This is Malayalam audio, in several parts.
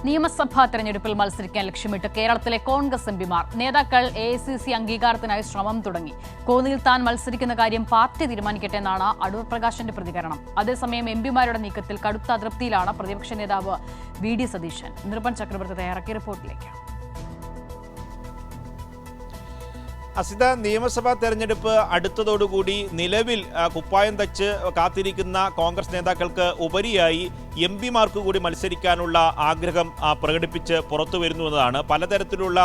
നിയമസഭാ തെരഞ്ഞെടുപ്പിൽ മത്സരിക്കാൻ ലക്ഷ്യമിട്ട് കേരളത്തിലെ കോൺഗ്രസ് എംപിമാർ നേതാക്കൾ AICC അംഗീകാരത്തിനായി ശ്രമം തുടങ്ങി. കോന്നിയിൽ താൻ മത്സരിക്കുന്ന കാര്യം പാർട്ടി തീരുമാനിക്കട്ടെ എന്നാണ് അടൂർ പ്രകാശിന്റെ പ്രതികരണം. അതേസമയം എംപിമാരുടെ നീക്കത്തിൽ കടുത്ത അതൃപ്തിയിലാണ് പ്രതിപക്ഷ നേതാവ് VD സതീശൻ. നിർഭൻ ചക്രവർത്തി തയ്യാറാക്കിയ റിപ്പോർട്ടിലേക്ക്. അസിത, നിയമസഭാ തെരഞ്ഞെടുപ്പ് അടുത്തതോടുകൂടി നിലവിൽ കുപ്പായം തച്ച് കാത്തിരിക്കുന്ന കോൺഗ്രസ് നേതാക്കൾക്ക് ഉപരിയായി എംപിമാർക്ക് കൂടി മത്സരിക്കാനുള്ള ആഗ്രഹം പ്രകടിപ്പിച്ച് പുറത്തു വരുന്നുവെന്നതാണ്. പലതരത്തിലുള്ള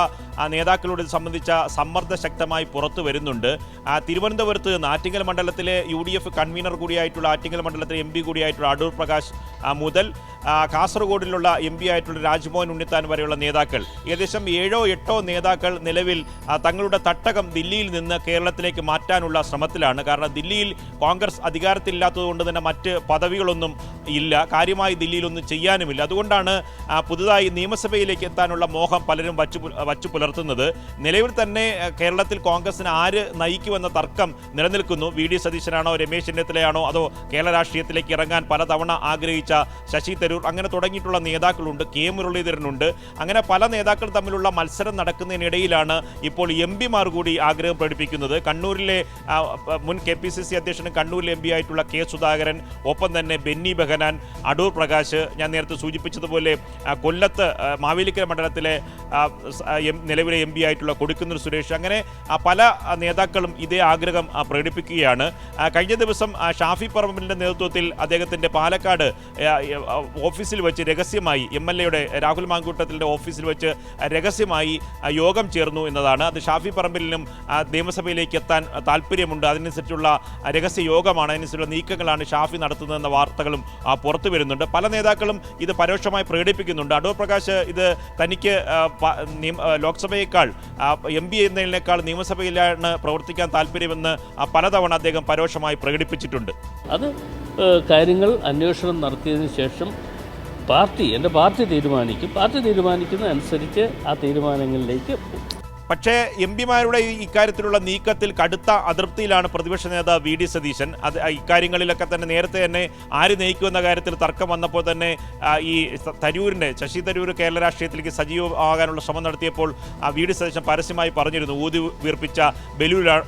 നേതാക്കളോട് സംബന്ധിച്ച സമ്മർദ്ദം ശക്തമായി പുറത്തു വരുന്നുണ്ട്. തിരുവനന്തപുരത്ത് ആറ്റിങ്ങൽ മണ്ഡലത്തിലെ UDF കൺവീനർ കൂടിയായിട്ടുള്ള ആറ്റിങ്ങൽ മണ്ഡലത്തിലെ MP കൂടിയായിട്ടുള്ള അടൂർ പ്രകാശ് മുതൽ കാസർഗോഡിലുള്ള MP ആയിട്ടുള്ള രാജ്മോഹൻ ഉണ്ണിത്താൻ വരെയുള്ള നേതാക്കൾ, ഏകദേശം 7-8 നേതാക്കൾ നിലവിൽ തങ്ങളുടെ തട്ടകം ദില്ലിയിൽ നിന്ന് കേരളത്തിലേക്ക് മാറ്റാനുള്ള ശ്രമത്തിലാണ്. കാരണം ദില്ലിയിൽ കോൺഗ്രസ് അധികാരത്തിലില്ലാത്തതുകൊണ്ട് തന്നെ മറ്റ് പദവികളൊന്നും ഇല്ല, കാര്യമായി ദില്ലിയിലൊന്നും ചെയ്യാനുമില്ല. അതുകൊണ്ടാണ് പുതുതായി നിയമസഭയിലേക്ക് എത്താനുള്ള മോഹം പലരും വച്ചു പുലർത്തുന്നത്. നിലവിൽ തന്നെ കേരളത്തിൽ കോൺഗ്രസിന് ആര് നയിക്കുമെന്ന തർക്കം നിലനിൽക്കുന്നു. VD സതീശനാണോ, രമേശ് ചെന്നിത്തലയാണോ, അതോ കേരള രാഷ്ട്രീയത്തിലേക്ക് ഇറങ്ങാൻ പലതവണ ആഗ്രഹിച്ച ശശി തരൂർ, അങ്ങനെ തുടങ്ങിയിട്ടുള്ള നേതാക്കളുണ്ട്. K മുരളീധരനുണ്ട്. അങ്ങനെ പല നേതാക്കൾ തമ്മിലുള്ള മത്സരം നടക്കുന്നതിനിടയിലാണ് ഇപ്പോൾ എംപിമാർ കൂടി ആഗ്രഹം പ്രകടിപ്പിക്കുന്നത്. കണ്ണൂരിലെ മുൻ KPCC അധ്യക്ഷനും കണ്ണൂരിലെ MP ആയിട്ടുള്ള K സുധാകരൻ, ഒപ്പം തന്നെ ബെന്നി ബെഹനാൻ, അടൂർ പ്രകാശ്, ഞാൻ നേരത്തെ സൂചിപ്പിച്ചതുപോലെ കൊല്ലത്ത് മാവേലിക്കര മണ്ഡലത്തിലെ നിലവിലെ MP ആയിട്ടുള്ള കൊടിക്കുന്നിൽ സുരേഷ്, അങ്ങനെ പല നേതാക്കളും ഇതേ ആഗ്രഹം പ്രകടിപ്പിക്കുകയാണ്. കഴിഞ്ഞ ദിവസം ഷാഫി പറമ്പിലിൻ്റെ നേതൃത്വത്തിൽ അദ്ദേഹത്തിൻ്റെ പാലക്കാട് ഓഫീസിൽ വെച്ച് രഹസ്യമായി MLA രാഹുൽ മാങ്കൂട്ടത്തിൻ്റെ ഓഫീസിൽ വെച്ച് രഹസ്യമായി യോഗം ചേർന്നു എന്നതാണ്. അത് ഷാഫി പറമ്പിലിനും നിയമസഭയിലേക്ക് എത്താൻ താല്പര്യമുണ്ട്, അതിനനുസരിച്ചുള്ള രഹസ്യ യോഗമാണ്, അതിനനുസരിച്ചുള്ള നീക്കങ്ങളാണ് ഷാഫി നടത്തുന്നതെന്ന വാർത്തകളും പുറത്തു വരുന്നുണ്ട്. പല നേതാക്കളും ഇത് പരോക്ഷമായി പ്രകടിപ്പിക്കുന്നുണ്ട്. അടൂർ പ്രകാശ് ഇത് തനിക്ക് ലോക്സഭയേക്കാൾ MP എന്നതിനേക്കാൾ നിയമസഭയിലാണ് പ്രവർത്തിക്കാൻ താല്പര്യമെന്ന് പലതവണ അദ്ദേഹം പരോക്ഷമായി പ്രകടിപ്പിച്ചിട്ടുണ്ട്. അത് കാര്യങ്ങൾ അന്വേഷണം നടത്തിയതിന് ശേഷം എൻ്റെ പാർട്ടി തീരുമാനിക്കും. പാർട്ടി തീരുമാനിക്കുന്നതനുസരിച്ച് ആ തീരുമാനങ്ങളിലേക്ക് പോകും. പക്ഷേ എംപിമാരുടെ ഇക്കാര്യത്തിലുള്ള നീക്കത്തിൽ കടുത്ത അതൃപ്തിയിലാണ് പ്രതിപക്ഷ നേതാവ് VD സതീശൻ. അത് ഇക്കാര്യങ്ങളിലൊക്കെ തന്നെ നേരത്തെ തന്നെ ആര് നയിക്കുമെന്ന കാര്യത്തിൽ തർക്കം വന്നപ്പോൾ തന്നെ ഈ ശശി തരൂർ കേരള രാഷ്ട്രീയത്തിലേക്ക് സജീവമാകാനുള്ള ശ്രമം നടത്തിയപ്പോൾ VD സതീശൻ പരസ്യമായി പറഞ്ഞിരുന്നു ഊതി വീർപ്പിച്ച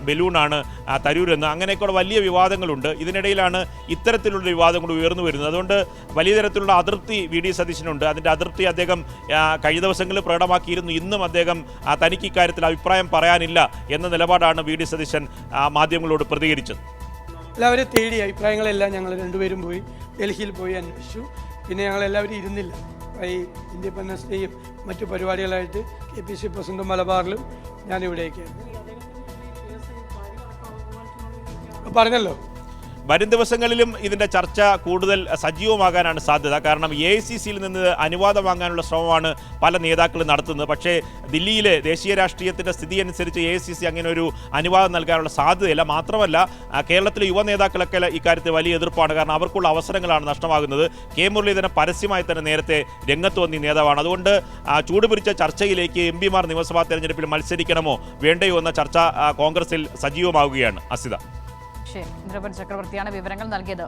ബലൂണാണ് തരൂരെന്ന്. അങ്ങനെയൊക്കെയുള്ള വലിയ വിവാദങ്ങളുണ്ട്. ഇതിനിടയിലാണ് ഇത്തരത്തിലുള്ള വിവാദങ്ങൾ ഉയർന്നു വരുന്നത്. അതുകൊണ്ട് വലിയ തരത്തിലുള്ള അതൃപ്തി VD സതീശനുണ്ട്. അതിൻ്റെ അതൃപ്തി അദ്ദേഹം കഴിഞ്ഞ ദിവസങ്ങളിൽ പ്രകടമാക്കിയിരുന്നു. ഇന്നും അദ്ദേഹം തനിക്ക് ഇക്കാര്യത്തിൽ അഭിപ്രായം പറയാനില്ല എന്ന നിലപാടാണ് VD സതീശൻ മാധ്യമങ്ങളോട് പ്രതികരിച്ചത്. എല്ലാവരും തേടി അഭിപ്രായങ്ങളെല്ലാം ഞങ്ങൾ രണ്ടുപേരും പോയി ഡൽഹിയിൽ പോയി അന്വേഷിച്ചു. പിന്നെ ഞങ്ങളെല്ലാവരും ഇരുന്നില്ല. ഈ ഇൻഡിപെൻഡൻസ് ഡേയും മറ്റു പരിപാടികളായിട്ട് KPC പ്രസിഡന്റ് മലബാറിലും ഞാനിവിടേക്കായിരുന്നു. പറഞ്ഞല്ലോ, വരും ദിവസങ്ങളിലും ഇതിൻ്റെ ചർച്ച കൂടുതൽ സജീവമാകാനാണ് സാധ്യത. കാരണം AICCയിൽ നിന്ന് അനുവാദം വാങ്ങാനുള്ള ശ്രമമാണ് പല നേതാക്കളും നടത്തുന്നത്. പക്ഷേ ദില്ലിയിലെ ദേശീയ രാഷ്ട്രീയത്തിൻ്റെ സ്ഥിതി അനുസരിച്ച് AICC അങ്ങനെ ഒരു അനുവാദം നൽകാനുള്ള സാധ്യതയില്ല. മാത്രമല്ല കേരളത്തിലെ യുവ നേതാക്കളൊക്കെ ഇക്കാര്യത്തിൽ വലിയ എതിർപ്പാണ്. കാരണം അവർക്കുള്ള അവസരങ്ങളാണ് നഷ്ടമാകുന്നത്. K മുരളീധരൻ പരസ്യമായി തന്നെ നേരത്തെ രംഗത്ത് വന്ന നേതാവാണ്. അതുകൊണ്ട് ചൂടുപിടിച്ച ചർച്ചയിലേക്ക് എംപിമാർ നിയമസഭാ തെരഞ്ഞെടുപ്പിൽ മത്സരിക്കണമോ വേണ്ടയോ എന്ന ചർച്ച കോൺഗ്രസിൽ സജീവമാവുകയാണ്. അസിത, നിർഭൻ ചക്രവർത്തിയാണ് വിവരങ്ങൾ നൽകിയത്.